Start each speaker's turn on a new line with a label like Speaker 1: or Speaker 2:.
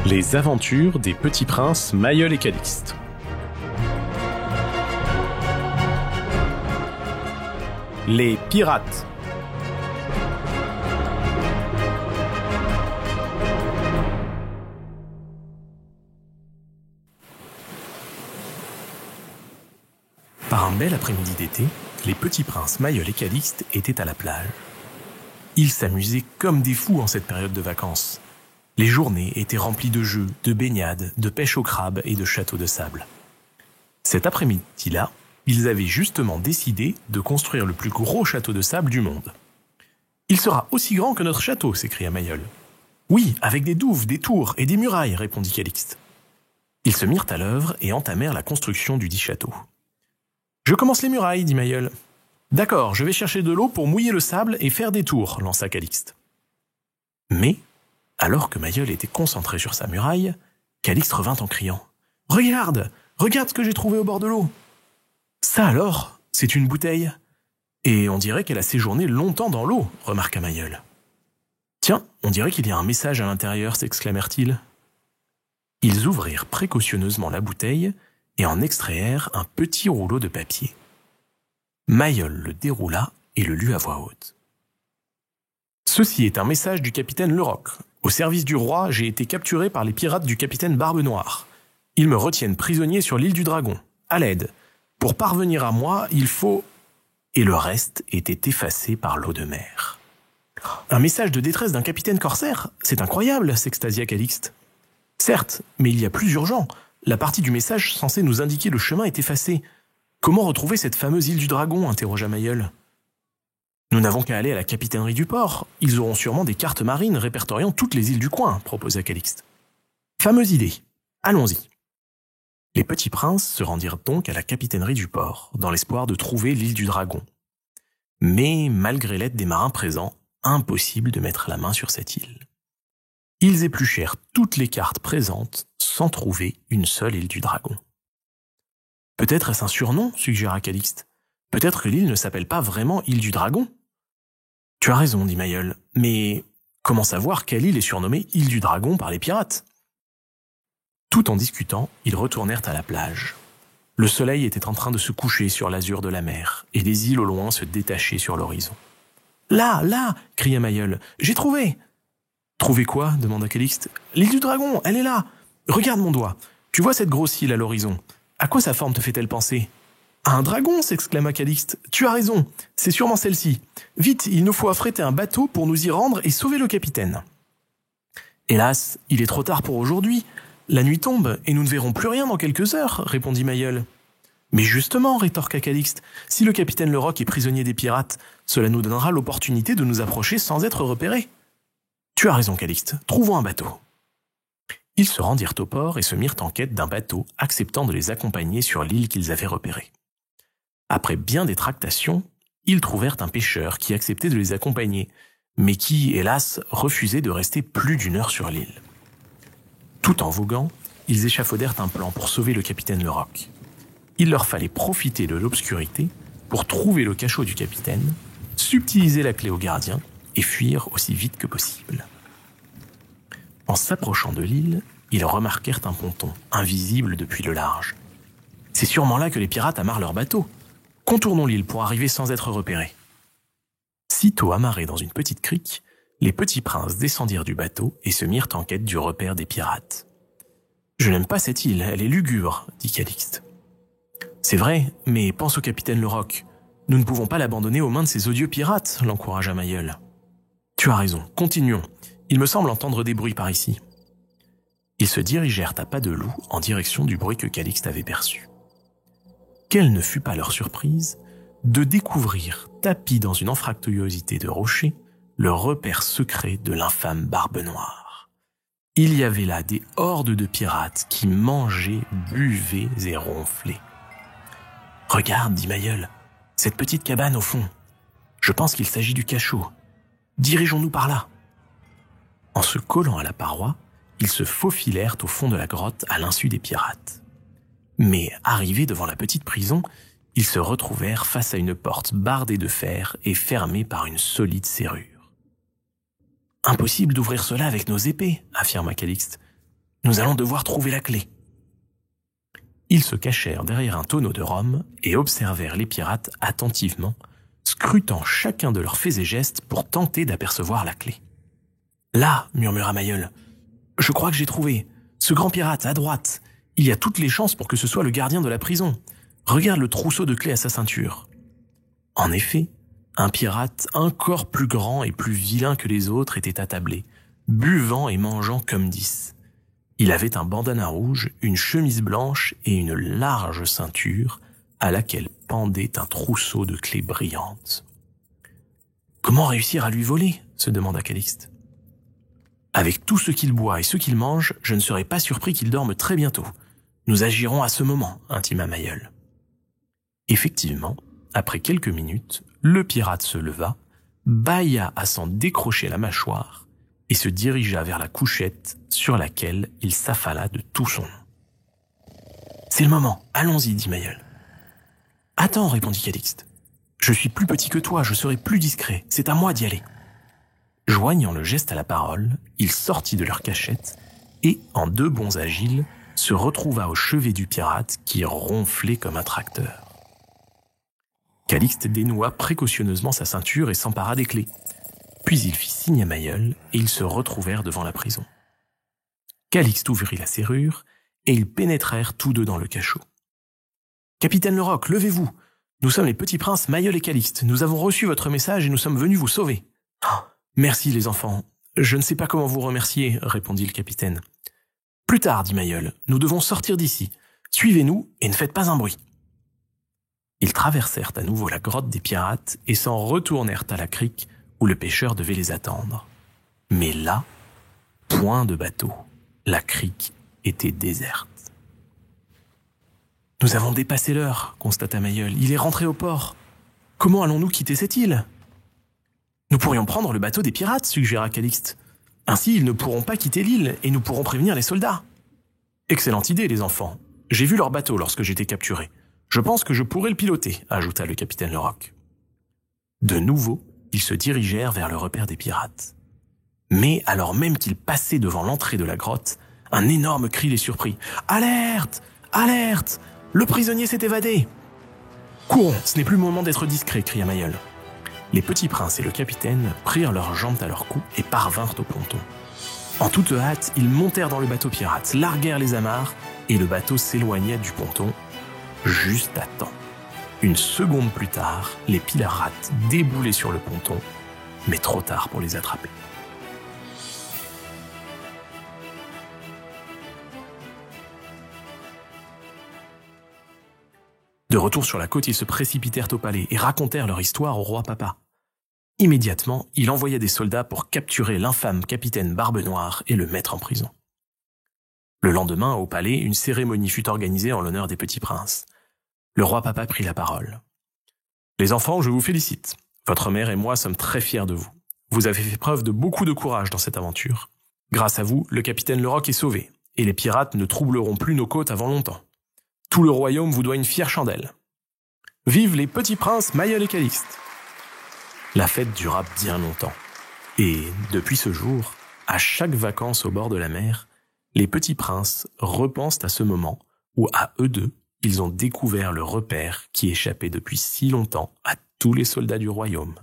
Speaker 1: Les aventures des petits princes Mayol et Calixte. Les pirates. Par un bel après-midi d'été, les petits princes Mayol et Calixte étaient à la plage. Ils s'amusaient comme des fous en cette période de vacances. Les journées étaient remplies de jeux, de baignades, de pêche au crabe et de châteaux de sable. Cet après-midi-là, ils avaient justement décidé de construire le plus gros château de sable du monde. « Il sera aussi grand que notre château !» s'écria Mayol. « Oui, avec des douves, des tours et des murailles !» répondit Calixte. Ils se mirent à l'œuvre et entamèrent la construction du dit château. « Je commence les murailles !» dit Mayol. « D'accord, je vais chercher de l'eau pour mouiller le sable et faire des tours !» lança Calixte. Mais, alors que Mayol était concentré sur sa muraille, Calixte revint en criant « Regarde, regarde ce que j'ai trouvé au bord de l'eau !»« Ça alors, c'est une bouteille. Et on dirait qu'elle a séjourné longtemps dans l'eau, remarqua Mayol. Tiens, on dirait qu'il y a un message à l'intérieur, s'exclamèrent-ils. Ils ouvrirent précautionneusement la bouteille et en extraèrent un petit rouleau de papier. Mayol le déroula et le lut à voix haute. Ceci est un message du capitaine Leroc. Au service du roi, j'ai été capturé par les pirates du capitaine Barbe Noire. Ils me retiennent prisonnier sur l'île du Dragon. À l'aide. Pour parvenir à moi, il faut... Et le reste était effacé par l'eau de mer. Un message de détresse d'un capitaine corsaire ? C'est incroyable, s'extasia Calixte. Certes, mais il y a plus urgent. La partie du message censée nous indiquer le chemin est effacée. Comment retrouver cette fameuse île du Dragon ? Interrogea Mayol. Nous n'avons qu'à aller à la capitainerie du port. Ils auront sûrement des cartes marines répertoriant toutes les îles du coin, proposa Calixte. Fameuse idée. Allons-y. Les petits princes se rendirent donc à la capitainerie du port, dans l'espoir de trouver l'île du Dragon. Mais, malgré l'aide des marins présents, impossible de mettre la main sur cette île. Ils épluchèrent toutes les cartes présentes sans trouver une seule île du Dragon. Peut-être est-ce un surnom, suggéra Calixte. Peut-être que l'île ne s'appelle pas vraiment île du Dragon. Tu as raison, dit Mayol, mais comment savoir quelle île est surnommée île du Dragon par les pirates ? Tout en discutant, ils retournèrent à la plage. Le soleil était en train de se coucher sur l'azur de la mer, et des îles au loin se détachaient sur l'horizon. « Là, là !» cria Mayol. « J'ai trouvé !»« Trouvé quoi ?» demanda Calixte. « L'île du Dragon, elle est là ! Regarde mon doigt. Tu vois cette grosse île à l'horizon ? À quoi sa forme te fait-elle penser ?»« À un dragon !» s'exclama Calixte. « Tu as raison, c'est sûrement celle-ci. Vite, il nous faut affréter un bateau pour nous y rendre et sauver le capitaine. » « Hélas, il est trop tard pour aujourd'hui. La nuit tombe et nous ne verrons plus rien dans quelques heures, » répondit Mayol. « Mais justement, rétorqua Calixte, si le capitaine Leroc est prisonnier des pirates, cela nous donnera l'opportunité de nous approcher sans être repérés. »« Tu as raison, Calixte, trouvons un bateau. » Ils se rendirent au port et se mirent en quête d'un bateau acceptant de les accompagner sur l'île qu'ils avaient repérée. Après bien des tractations, ils trouvèrent un pêcheur qui acceptait de les accompagner, mais qui, hélas, refusait de rester plus d'1 heure sur l'île. Tout en voguant, ils échafaudèrent un plan pour sauver le capitaine Leroc. Il leur fallait profiter de l'obscurité pour trouver le cachot du capitaine, subtiliser la clé au gardien et fuir aussi vite que possible. En s'approchant de l'île, ils remarquèrent un ponton, invisible depuis le large. C'est sûrement là que les pirates amarrent leur bateau. Contournons l'île pour arriver sans être repérés. Sitôt amarrés dans une petite crique, les petits princes descendirent du bateau et se mirent en quête du repère des pirates. « Je n'aime pas cette île, elle est lugubre, » dit Calixte. « C'est vrai, mais pense au capitaine Leroc. Nous ne pouvons pas l'abandonner aux mains de ces odieux pirates, » l'encouragea Mayol. « Tu as raison, continuons. Il me semble entendre des bruits par ici. » Ils se dirigèrent à pas de loup en direction du bruit que Calixte avait perçu. Quelle ne fut pas leur surprise de découvrir, tapi dans une anfractuosité de rochers, le repère secret de l'infâme Barbe Noire. Il y avait là des hordes de pirates qui mangeaient, buvaient et ronflaient. « Regarde, dit Mayol, cette petite cabane au fond. Je pense qu'il s'agit du cachot. Dirigeons-nous par là. » En se collant à la paroi, ils se faufilèrent au fond de la grotte à l'insu des pirates. Mais, arrivés devant la petite prison, ils se retrouvèrent face à une porte bardée de fer et fermée par une solide serrure. « Impossible d'ouvrir cela avec nos épées, » affirma Calixte. Nous allons devoir trouver la clé. » Ils se cachèrent derrière un tonneau de rhum et observèrent les pirates attentivement, scrutant chacun de leurs faits et gestes pour tenter d'apercevoir la clé. « Là, murmura Mayol, je crois que j'ai trouvé. Ce grand pirate, à droite. Il y a toutes les chances pour que ce soit le gardien de la prison. Regarde le trousseau de clés à sa ceinture. » En effet, un pirate encore plus grand et plus vilain que les autres était attablé, buvant et mangeant comme 10. Il avait un bandana rouge, une chemise blanche et une large ceinture à laquelle pendait un trousseau de clés brillantes. « Comment réussir à lui voler ?» se demanda Calixte. « Avec tout ce qu'il boit et ce qu'il mange, je ne serais pas surpris qu'il dorme très bientôt. Nous agirons à ce moment, intima Mayol. » Effectivement, après quelques minutes, le pirate se leva, bâilla à s'en décrocher la mâchoire et se dirigea vers la couchette sur laquelle il s'affala de tout son long. « C'est le moment, allons-y, dit Mayol. »« Attends, répondit Calixte. Je suis plus petit que toi, je serai plus discret, c'est à moi d'y aller. » Joignant le geste à la parole, il sortit de leur cachette et, en 2 bonds agiles, se retrouva au chevet du pirate qui ronflait comme un tracteur. Calixte dénoua précautionneusement sa ceinture et s'empara des clés. Puis il fit signe à Mayol et ils se retrouvèrent devant la prison. Calixte ouvrit la serrure et ils pénétrèrent tous deux dans le cachot. « Capitaine Leroc, levez-vous. Nous sommes les petits princes Mayol et Calixte. Nous avons reçu votre message et nous sommes venus vous sauver. Oh, »« Merci les enfants. Je ne sais pas comment vous remercier, répondit le capitaine. « Plus tard, dit Mayol, nous devons sortir d'ici. Suivez-nous et ne faites pas un bruit. » Ils traversèrent à nouveau la grotte des pirates et s'en retournèrent à la crique où le pêcheur devait les attendre. Mais là, point de bateau. La crique était déserte. « Nous avons dépassé l'heure, constata Mayol. Il est rentré au port. Comment allons-nous quitter cette île ?»« Nous pourrions prendre le bateau des pirates, suggéra Calixte. Ainsi, ils ne pourront pas quitter l'île et nous pourrons prévenir les soldats. »« Excellente idée, les enfants. J'ai vu leur bateau lorsque j'étais capturé. Je pense que je pourrais le piloter, ajouta le capitaine Leroc. De nouveau, ils se dirigèrent vers le repère des pirates. Mais alors même qu'ils passaient devant l'entrée de la grotte, un énorme cri les surprit. « Alerte ! Alerte ! Le prisonnier s'est évadé !»« Courons, ce n'est plus le moment d'être discret, cria Mayol. Les petits princes et le capitaine prirent leurs jambes à leur cou et parvinrent au ponton. En toute hâte, ils montèrent dans le bateau pirate, larguèrent les amarres et le bateau s'éloigna du ponton, juste à temps. Une seconde plus tard, les pirates déboulaient sur le ponton, mais trop tard pour les attraper. De retour sur la côte, ils se précipitèrent au palais et racontèrent leur histoire au roi Papa. Immédiatement, il envoya des soldats pour capturer l'infâme capitaine Barbe Noire et le mettre en prison. Le lendemain, au palais, une cérémonie fut organisée en l'honneur des petits princes. Le roi Papa prit la parole. « Les enfants, je vous félicite. Votre mère et moi sommes très fiers de vous. Vous avez fait preuve de beaucoup de courage dans cette aventure. Grâce à vous, le capitaine Leroc est sauvé, et les pirates ne troubleront plus nos côtes avant longtemps. Tout le royaume vous doit une fière chandelle. Vive les petits princes Mayol et Calixte !» La fête dura bien longtemps. Et, depuis ce jour, à chaque vacances au bord de la mer, les petits princes repensent à ce moment où, à eux deux, ils ont découvert le repère qui échappait depuis si longtemps à tous les soldats du royaume.